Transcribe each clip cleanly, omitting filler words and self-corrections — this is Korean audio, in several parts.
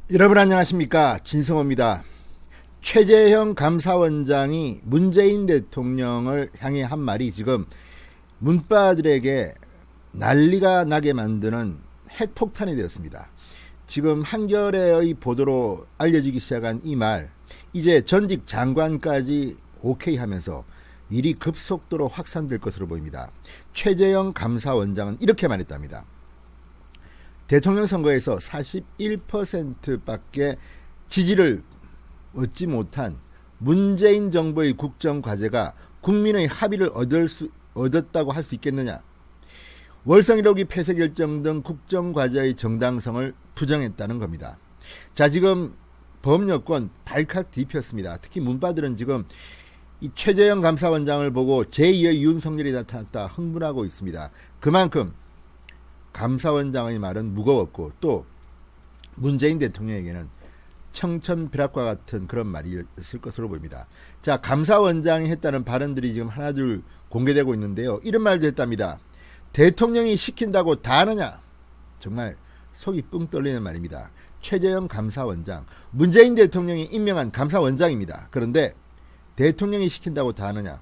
여러분 안녕하십니까, 진성호입니다. 최재형 감사원장이 문재인 대통령을 향해 한 말이 지금 문바들에게 난리가 나게 만드는 핵폭탄이 되었습니다. 지금 한겨레의 보도로 알려지기 시작한 이 말, 이제 전직 장관까지 오케이 하면서 일이 급속도로 확산될 것으로 보입니다. 최재형 감사원장은 이렇게 말했답니다. 대통령 선거에서 41%밖에 지지를 얻지 못한 문재인 정부의 국정과제가 국민의 합의를 얻었다고 할 수 있겠느냐. 월성 1호기 폐쇄 결정 등 국정과제의 정당성을 부정했다는 겁니다. 자, 지금 범여권 발칵 뒤폈습니다. 특히 문바들은 지금 이 최재형 감사원장을 보고 제2의 윤석열이 나타났다 흥분하고 있습니다. 그만큼 감사원장의 말은 무거웠고 또 문재인 대통령에게는 청천벽력과 같은 그런 말이었을 것으로 보입니다. 자, 감사원장이 했다는 발언들이 지금 하나둘 공개되고 있는데요. 이런 말도 했답니다. 대통령이 시킨다고 다 하느냐? 정말 속이 뻥 뚫리는 말입니다. 최재형 감사원장, 문재인 대통령이 임명한 감사원장입니다. 그런데 대통령이 시킨다고 다 하느냐?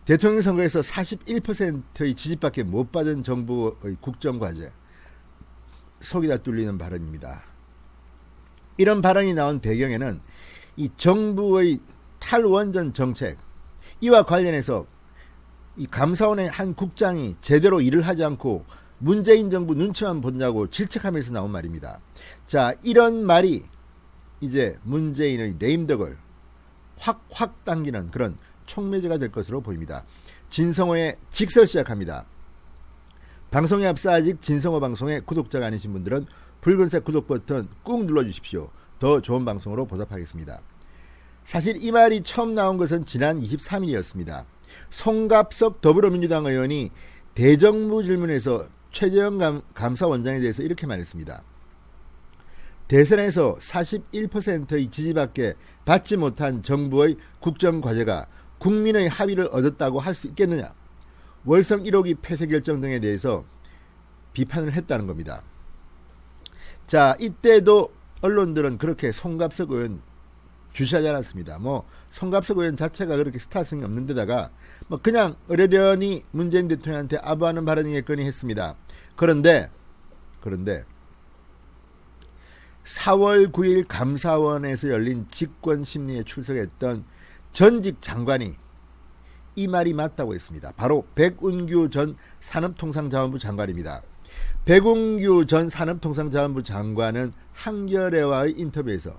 대통령 선거에서 41%의 지지밖에 못 받은 정부의 국정과제, 속이 다 뚫리는 발언입니다. 이런 발언이 나온 배경에는 이 정부의 탈원전 정책, 이와 관련해서 이 감사원의 한 국장이 제대로 일을 하지 않고 문재인 정부 눈치만 본다고 질책하면서 나온 말입니다. 자, 이런 말이 이제 문재인의 레임덕을 확 당기는 그런 촉매제가 될 것으로 보입니다. 진성호의 직설 시작합니다. 방송에 앞서 아직 진성호 방송의 구독자가 아니신 분들은 붉은색 구독 버튼 꾹 눌러주십시오. 더 좋은 방송으로 보답하겠습니다. 사실 이 말이 처음 나온 것은 지난 23일이었습니다. 송갑석 더불어민주당 의원이 대정부 질문에서 최재형 감사원장에 대해서 이렇게 말했습니다. 대선에서 41%의 지지밖에 받지 못한 정부의 국정과제가 국민의 합의를 얻었다고 할 수 있겠느냐. 월성 1호기 폐쇄 결정 등에 대해서 비판을 했다는 겁니다. 자, 이때도 언론들은 그렇게 송갑석 의원 주시하지 않았습니다. 송갑석 의원 자체가 그렇게 스타성이 없는 데다가 그냥 어려련히 문재인 대통령한테 아부하는 발언이겠거니 했습니다. 그런데 4월 9일 감사원에서 열린 직권심리에 출석했던 전직 장관이 이 말이 맞다고 했습니다. 바로 백운규 전 산업통상자원부 장관입니다. 백운규 전 산업통상자원부 장관은 한겨레와의 인터뷰에서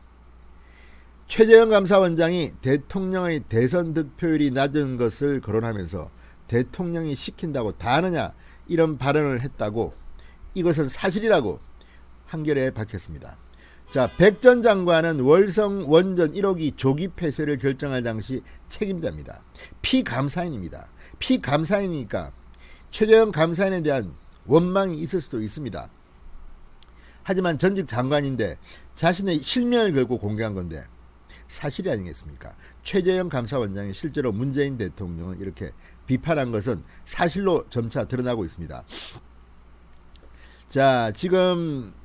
최재형 감사원장이 대통령의 대선 득표율이 낮은 것을 거론하면서 대통령이 시킨다고 다 하느냐, 이런 발언을 했다고, 이것은 사실이라고 한겨레에 밝혔습니다. 자, 백 전 장관은 월성 원전 1호기 조기 폐쇄를 결정할 당시 책임자입니다. 피감사인입니다. 피감사인이니까 최재형 감사인에 대한 원망이 있을 수도 있습니다. 하지만 전직 장관인데 자신의 실명을 걸고 공개한 건데 사실이 아니겠습니까? 최재형 감사원장이 실제로 문재인 대통령을 이렇게 비판한 것은 사실로 점차 드러나고 있습니다. 자, 지금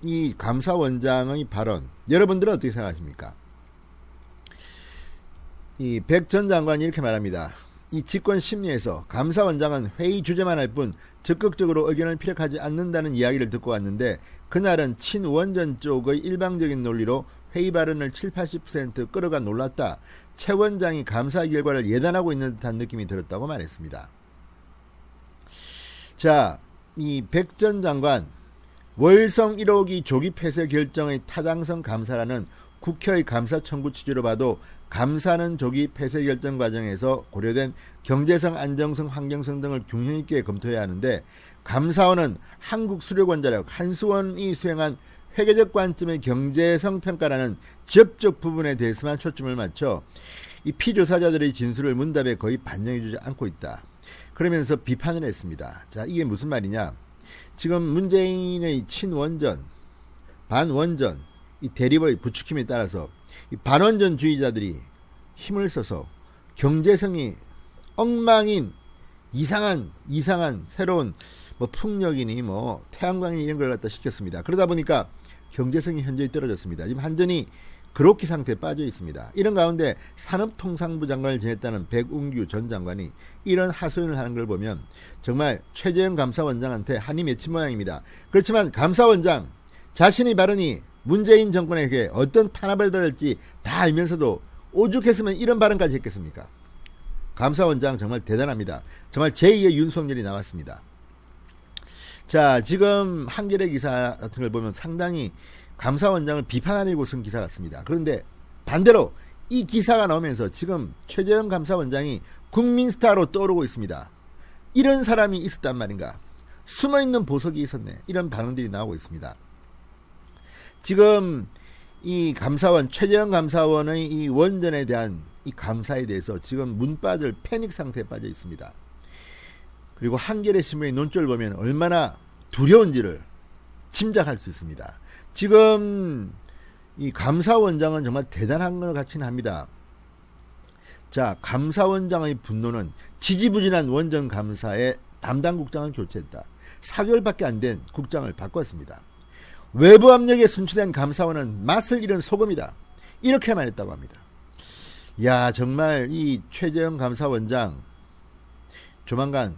이 감사원장의 발언, 여러분들은 어떻게 생각하십니까? 이 백 전 장관이 이렇게 말합니다. 이 직권 심리에서 감사원장은 회의 주제만 할 뿐 적극적으로 의견을 피력하지 않는다는 이야기를 듣고 왔는데, 그날은 친원전 쪽의 일방적인 논리로 회의 발언을 70-80% 끌어가 놀랐다. 최 원장이 감사 결과를 예단하고 있는 듯한 느낌이 들었다고 말했습니다. 자, 이 백 전 장관, 월성 1호기 조기 폐쇄 결정의 타당성 감사라는 국회의 감사 청구 취지로 봐도 감사는 조기 폐쇄 결정 과정에서 고려된 경제성, 안정성, 환경성 등을 균형 있게 검토해야 하는데, 감사원은 한국수력원자력 한수원이 수행한 회계적 관점의 경제성 평가라는 지역적 부분에 대해서만 초점을 맞춰 이 피조사자들의 진술을 문답에 거의 반영해주지 않고 있다. 그러면서 비판을 했습니다. 자, 이게 무슨 말이냐? 지금 문재인의 친원전, 반원전, 이 대립의 부추김에 따라서 이 반원전주의자들이 힘을 써서 경제성이 엉망인 이상한 새로운 풍력이니 태양광이니 이런 걸 갖다 시켰습니다. 그러다 보니까 경제성이 현저히 떨어졌습니다. 지금 한전이 그렇게 상태에 빠져 있습니다. 이런 가운데 산업통상부 장관을 지냈다는 백운규 전 장관이 이런 하소연을 하는 걸 보면 정말 최재형 감사원장한테 한이 맺힌 모양입니다. 그렇지만 감사원장 자신의 발언이 문재인 정권에게 어떤 탄압을 받을지 다 알면서도 오죽했으면 이런 발언까지 했겠습니까? 감사원장 정말 대단합니다. 정말 제2의 윤석열이 나왔습니다. 자, 지금 한겨레 기사 같은 걸 보면 상당히 감사원장을 비판하려고 쓴 기사 같습니다. 그런데 반대로 이 기사가 나오면서 지금 최재형 감사원장이 국민 스타로 떠오르고 있습니다. 이런 사람이 있었단 말인가? 숨어있는 보석이 있었네. 이런 반응들이 나오고 있습니다. 지금 이 감사원, 최재형 감사원의 이 원전에 대한 이 감사에 대해서 지금 문 빠질 패닉 상태에 빠져 있습니다. 그리고 한겨레 신문의 논조를 보면 얼마나 두려운지를 짐작할 수 있습니다. 지금 이 감사원장은 정말 대단한 것 같긴 합니다. 자, 감사원장의 분노는 지지부진한 원전 감사에 담당 국장을 교체했다. 4개월밖에 안 된 국장을 바꿨습니다. 외부 압력에 순치된 감사원은 맛을 잃은 소금이다. 이렇게 말했다고 합니다. 야, 정말 이 최재형 감사원장 조만간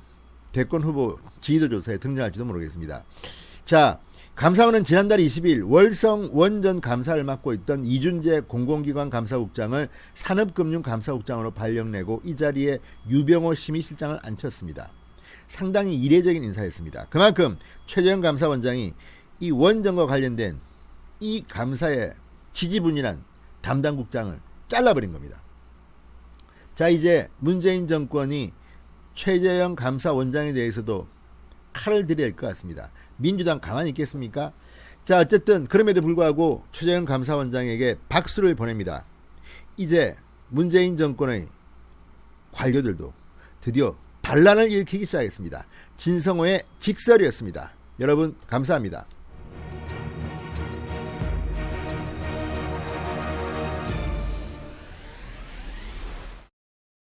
대권 후보 지지도조사에 등장할지도 모르겠습니다. 자, 감사원은 지난달 20일 월성 원전 감사를 맡고 있던 이준재 공공기관 감사국장을 산업금융감사국장으로 발령내고 이 자리에 유병호 심의실장을 앉혔습니다. 상당히 이례적인 인사였습니다. 그만큼 최재형 감사원장이 이 원전과 관련된 이 감사에 지지분이란 담당국장을 잘라버린 겁니다. 자, 이제 문재인 정권이 최재형 감사원장에 대해서도 칼을 들여야 할 것 같습니다. 민주당 가만히 있겠습니까? 자, 어쨌든 그럼에도 불구하고 최재형 감사원장에게 박수를 보냅니다. 이제 문재인 정권의 관료들도 드디어 반란을 일으키기 시작했습니다. 진성호의 직설이었습니다. 여러분 감사합니다.